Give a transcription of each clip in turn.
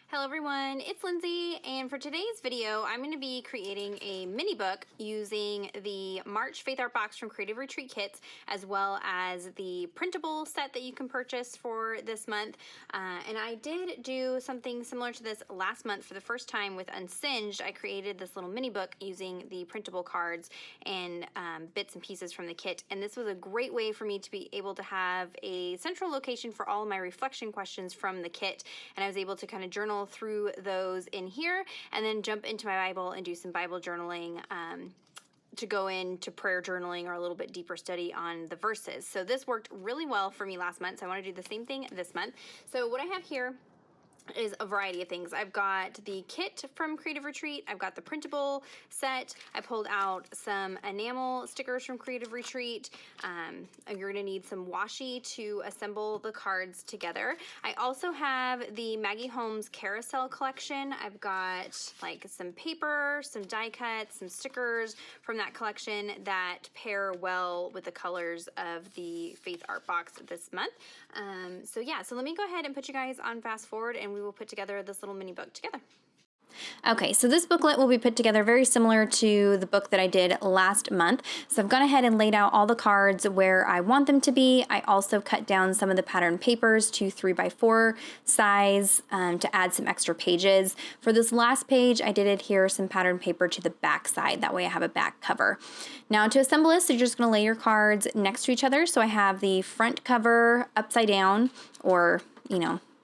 Hello everyone, it's Lindsay, and for today's video, I'm going to be creating a mini book using the March Faith Art Box from Creative Retreat Kits, as well as the printable set that you can purchase for this month. And I did do something similar to this last month for the first time with Unsinged. I created this little mini book using the printable cards and bits and pieces from the kit, and this was a great way for me to be able to have a central location for all of my reflection questions from the kit, and I was able to kind of journal through those in here and then jump into my Bible and do some Bible journaling to go into prayer journaling or a little bit deeper study on the verses. So this worked really well for me last month, so I want to do the same thing this month. So what I have here is a variety of things. I've got the kit from Creative Retreat. I've got the printable set. I pulled out some enamel stickers from Creative Retreat. You're gonna need some washi to assemble the cards together. I also have the Maggie Holmes Carousel collection. I've got like some paper, some die cuts, some stickers from that collection that pair well with the colors of the Faith Art Box this month. So let me go ahead and put you guys on fast forward and we will put together this little mini book together. Okay, so this booklet will be put together very similar to the book that I did last month. So I've gone ahead and laid out all the cards where I want them to be. I also cut down some of the pattern papers to 3x4 size to add some extra pages. For this last page, I did adhere some pattern paper to the back side. That way I have a back cover. Now to assemble this, you're just gonna lay your cards next to each other. So I have the front cover upside down, or,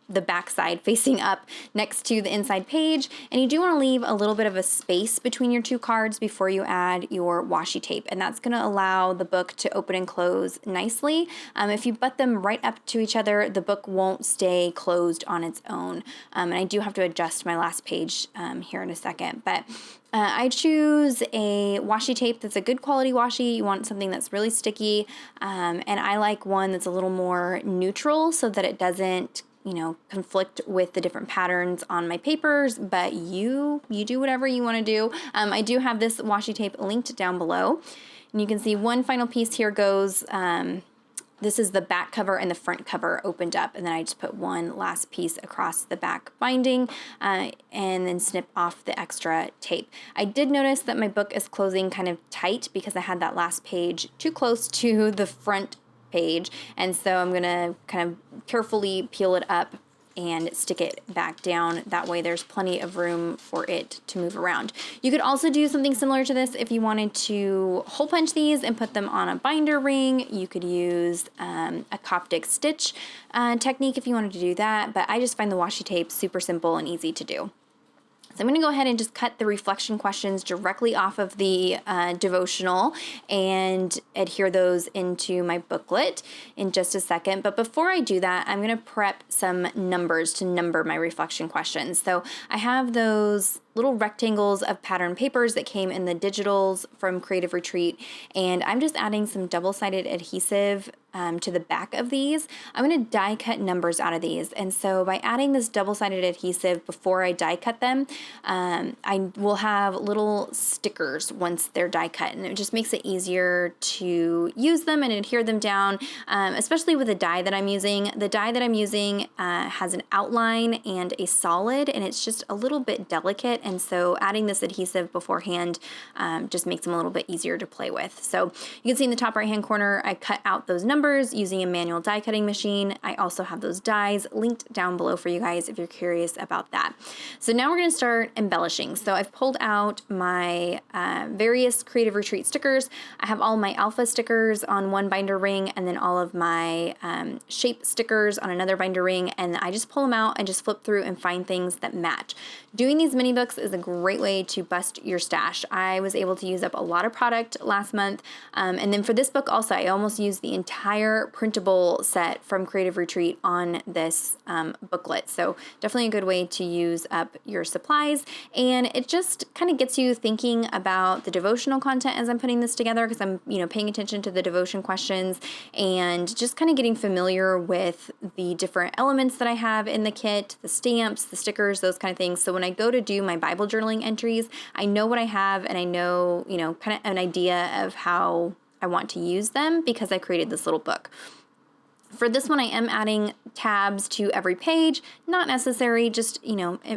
the back side facing up next to the inside page, and you do want to leave a little bit of a space between your two cards before you add your washi tape, and that's going to allow the book to open and close nicely. If you butt them right up to each other, the book won't stay closed on its own, and I do have to adjust my last page here in a second, but I choose a washi tape that's a good quality washi. You want something that's really sticky, and I like one that's a little more neutral so that it doesn't conflict with the different patterns on my papers, but you do whatever you want to do. I do have this washi tape linked down below, and you can see one final piece here goes, this is the back cover and the front cover opened up, and then I just put one last piece across the back binding and then snip off the extra tape. I did notice that my book is closing kind of tight because I had that last page too close to the front page, and so I'm gonna kind of carefully peel it up and stick it back down. That way there's plenty of room for it to move around. You could also do something similar to this if you wanted to hole punch these and put them on a binder ring. You could use a Coptic stitch technique if you wanted to do that, but I just find the washi tape super simple and easy to do. So I'm going to go ahead and just cut the reflection questions directly off of the devotional and adhere those into my booklet in just a second. But before I do that, I'm going to prep some numbers to number my reflection questions. So I have those little rectangles of pattern papers that came in the digitals from Creative Retreat, and I'm just adding some double-sided adhesive to the back of these. I'm going to die cut numbers out of these, and so by adding this double-sided adhesive before I die cut them, I will have little stickers once they're die cut, and it just makes it easier to use them and adhere them down, especially with the die that I'm using. The die that I'm using has an outline and a solid, and it's just a little bit delicate, and so adding this adhesive beforehand just makes them a little bit easier to play with. So you can see in the top right hand corner, I cut out those numbers using a manual die cutting machine. I also have those dies linked down below for you guys if you're curious about that. So now we're going to start embellishing. So I've pulled out my various Creative Retreat stickers. I have all my alpha stickers on one binder ring, and then all of my shape stickers on another binder ring, and I just pull them out and just flip through and find things that match. Doing these mini books is a great way to bust your stash. I was able to use up a lot of product last month, and then for this book also, I almost used the entire printable set from Creative Retreat on this booklet. So definitely a good way to use up your supplies, and it just kind of gets you thinking about the devotional content as I'm putting this together, because I'm paying attention to the devotion questions and just kind of getting familiar with the different elements that I have in the kit, the stamps, the stickers, those kind of things. So when I go to do my Bible journaling entries, I know what I have, and I know, kind of an idea of how I want to use them because I created this little book. For this one, I am adding tabs to every page, not necessary, just,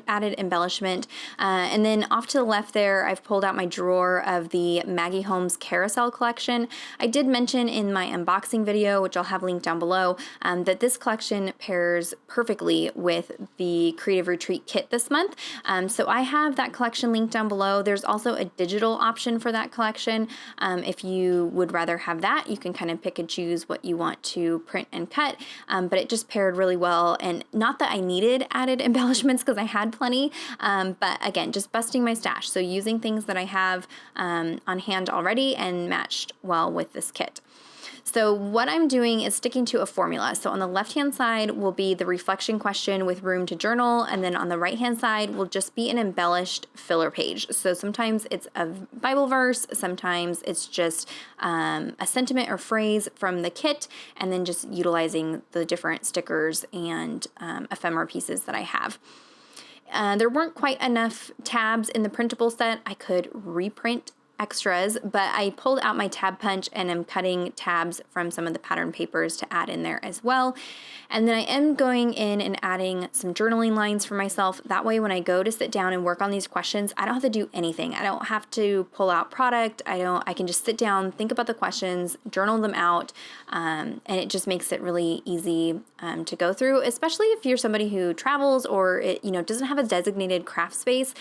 added embellishment. And then off to the left there, I've pulled out my drawer of the Maggie Holmes Carousel collection. I did mention in my unboxing video, which I'll have linked down below, that this collection pairs perfectly with the Creative Retreat kit this month. So I have that collection linked down below. There's also a digital option for that collection. If you would rather have that, you can kind of pick and choose what you want to print and cut, but it just paired really well. And not that I needed added embellishments because I had plenty, but again, just busting my stash. So using things that I have on hand already and matched well with this kit. So what I'm doing is sticking to a formula. So on the left-hand side will be the reflection question with room to journal, and then on the right-hand side will just be an embellished filler page. So sometimes it's a Bible verse, sometimes it's just a sentiment or phrase from the kit, and then just utilizing the different stickers and ephemera pieces that I have. There weren't quite enough tabs in the printable set. I could reprint extras, but I pulled out my tab punch and I'm cutting tabs from some of the pattern papers to add in there as well. And then I am going in and adding some journaling lines for myself. That way when I go to sit down and work on these questions, I don't have to do anything. I don't have to pull out product. I can just sit down, think about the questions, journal them out, and it just makes it really easy to go through, especially if you're somebody who travels or doesn't have a designated craft space.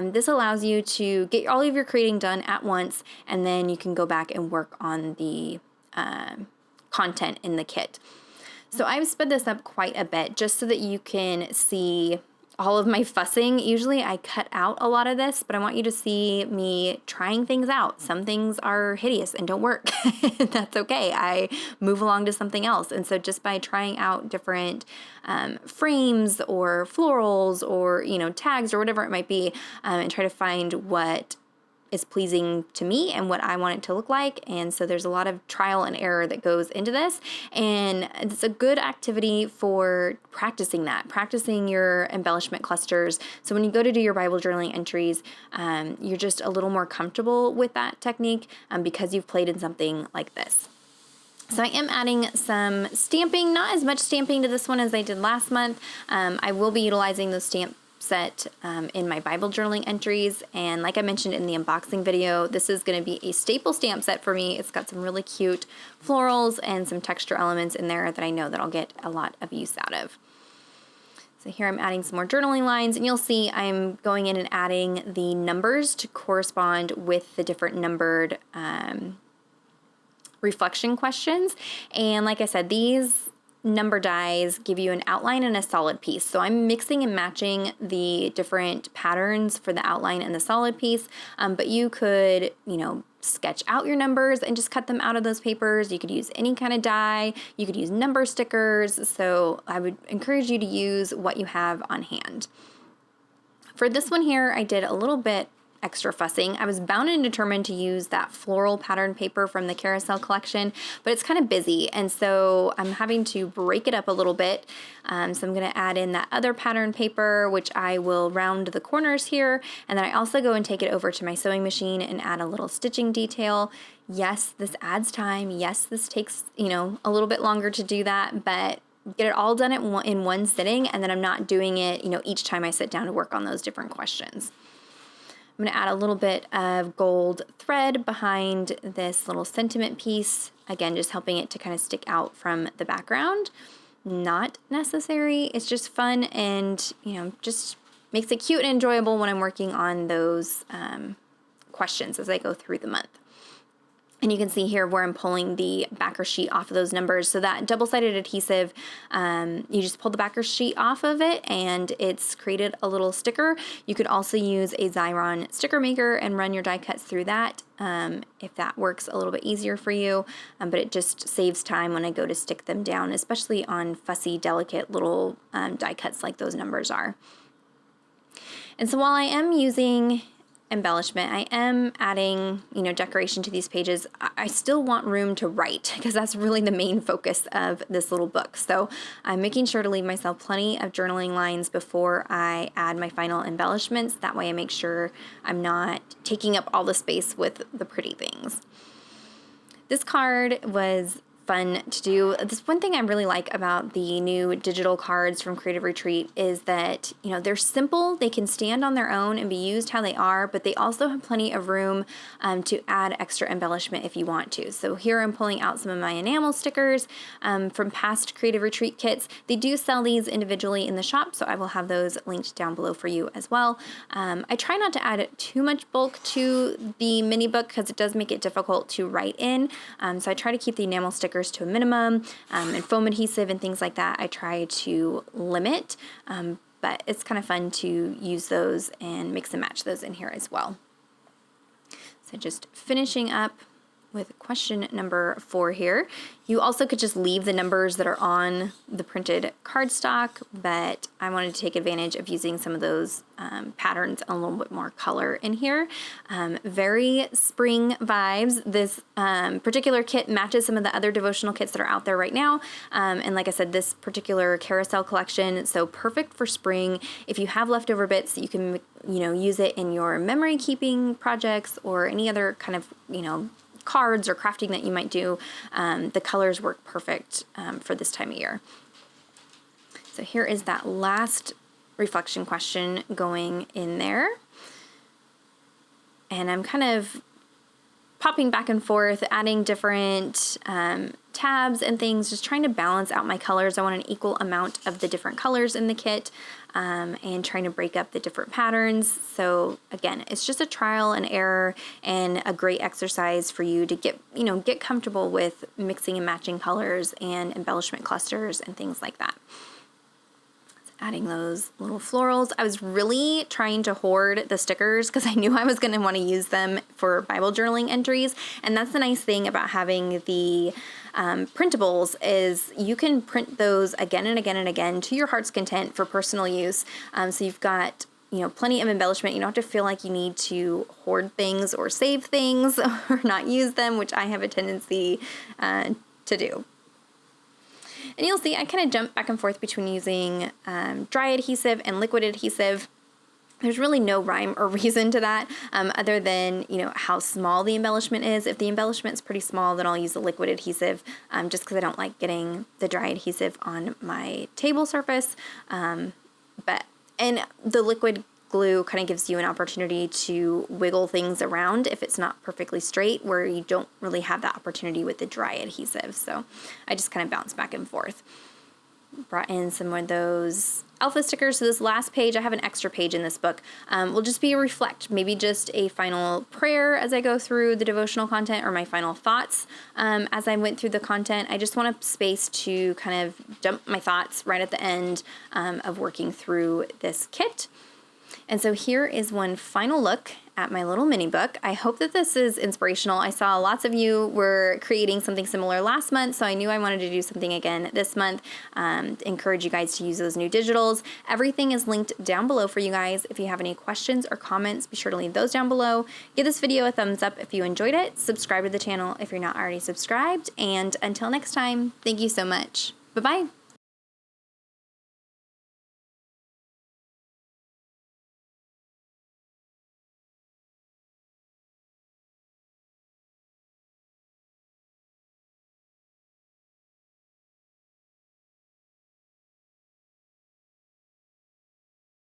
This allows you to get all of your creating done at once, and then you can go back and work on the content in the kit. So I've sped this up quite a bit just so that you can see all of my fussing. Usually I cut out a lot of this, but I want you to see me trying things out. Some things are hideous and don't work. That's okay. I move along to something else. And so just by trying out different frames or florals or, tags or whatever it might be, and try to find what is pleasing to me and what I want it to look like. And so there's a lot of trial and error that goes into this, and it's a good activity for practicing your embellishment clusters. So when you go to do your Bible journaling entries, you're just a little more comfortable with that technique because you've played in something like this. So I am adding some stamping, not as much stamping to this one as I did last month. I will be utilizing those stamp set in my Bible journaling entries, and like I mentioned in the unboxing video, this is going to be a staple stamp set for me. It's got some really cute florals and some texture elements in there that I know that I'll get a lot of use out of. So here I'm adding some more journaling lines, and you'll see I'm going in and adding the numbers to correspond with the different numbered reflection questions. And like I said, these number dies give you an outline and a solid piece. So I'm mixing and matching the different patterns for the outline and the solid piece, but you could, sketch out your numbers and just cut them out of those papers. You could use any kind of die. You could use number stickers. So I would encourage you to use what you have on hand. For this one here, I did a little bit extra fussing. I was bound and determined to use that floral pattern paper from the Carousel collection, but it's kind of busy, and so I'm having to break it up a little bit. So I'm going to add in that other pattern paper, which I will round the corners here, and then I also go and take it over to my sewing machine and add a little stitching detail. Yes, this adds time. Yes, this takes, a little bit longer to do that, but get it all done in one sitting, and then I'm not doing it, each time I sit down to work on those different questions. I'm going to add a little bit of gold thread behind this little sentiment piece. Again, just helping it to kind of stick out from the background. Not necessary. It's just fun and, just makes it cute and enjoyable when I'm working on those questions as I go through the month. And you can see here where I'm pulling the backer sheet off of those numbers. So that double-sided adhesive, you just pull the backer sheet off of it and it's created a little sticker. You could also use a Xyron sticker maker and run your die cuts through that if that works a little bit easier for you. But it just saves time when I go to stick them down, especially on fussy, delicate little die cuts like those numbers are. And so while I am using embellishment, I am adding, decoration to these pages. I still want room to write because that's really the main focus of this little book. So I'm making sure to leave myself plenty of journaling lines before I add my final embellishments. That way I make sure I'm not taking up all the space with the pretty things. This card was fun to do. This one thing I really like about the new digital cards from Creative Retreat is that, you know, they're simple, they can stand on their own and be used how they are, but they also have plenty of room to add extra embellishment if you want to. So here I'm pulling out some of my enamel stickers from past Creative Retreat kits. They do sell these individually in the shop, so I will have those linked down below for you as well. I try not to add too much bulk to the mini book because it does make it difficult to write in. So I try to keep the enamel stickers to a minimum, and foam adhesive and things like that I try to limit, but it's kind of fun to use those and mix and match those in here as well. So just finishing up with question number 4 here. You also could just leave the numbers that are on the printed cardstock, but I wanted to take advantage of using some of those patterns and a little bit more color in here. Very spring vibes. This particular kit matches some of the other devotional kits that are out there right now. And like I said, this particular carousel collection, so perfect for spring. If you have leftover bits, you can, you know, use it in your memory keeping projects or any other kind of, you know, cards or crafting that you might do. The colors work perfect for this time of year. So here is that last reflection question going in there. And I'm kind of popping back and forth, adding different tabs and things, just trying to balance out my colors. I want an equal amount of the different colors in the kit, and trying to break up the different patterns. So again, it's just a trial and error and a great exercise for you to get comfortable with mixing and matching colors and embellishment clusters and things like that. Adding those little florals. I was really trying to hoard the stickers because I knew I was going to want to use them for Bible journaling entries. And that's the nice thing about having the printables is you can print those again and again and again to your heart's content for personal use. So you've got, you know, plenty of embellishment. You don't have to feel like you need to hoard things or save things or not use them, which I have a tendency to do. And you'll see I kind of jump back and forth between using dry adhesive and liquid adhesive. There's really no rhyme or reason to that other than, you know, how small the embellishment is. If the embellishment's pretty small, then I'll use the liquid adhesive just because I don't like getting the dry adhesive on my table surface. And the liquid glue kind of gives you an opportunity to wiggle things around if it's not perfectly straight, where you don't really have that opportunity with the dry adhesive. So I just kind of bounce back and forth. Brought in some of those alpha stickers. So this last page, I have an extra page in this book, will just be a reflect, maybe just a final prayer as I go through the devotional content, or my final thoughts as I went through the content. I just want a space to kind of dump my thoughts right at the end of working through this kit. And so here is one final look at my little mini book. I hope that this is inspirational. I saw lots of you were creating something similar last month, so I knew I wanted to do something again this month. Encourage you guys to use those new digitals. Everything is linked down below for you guys. If you have any questions or comments, be sure to leave those down below. Give this video a thumbs up if you enjoyed it. Subscribe to the channel if you're not already subscribed. And until next time, thank you so much. Bye-bye.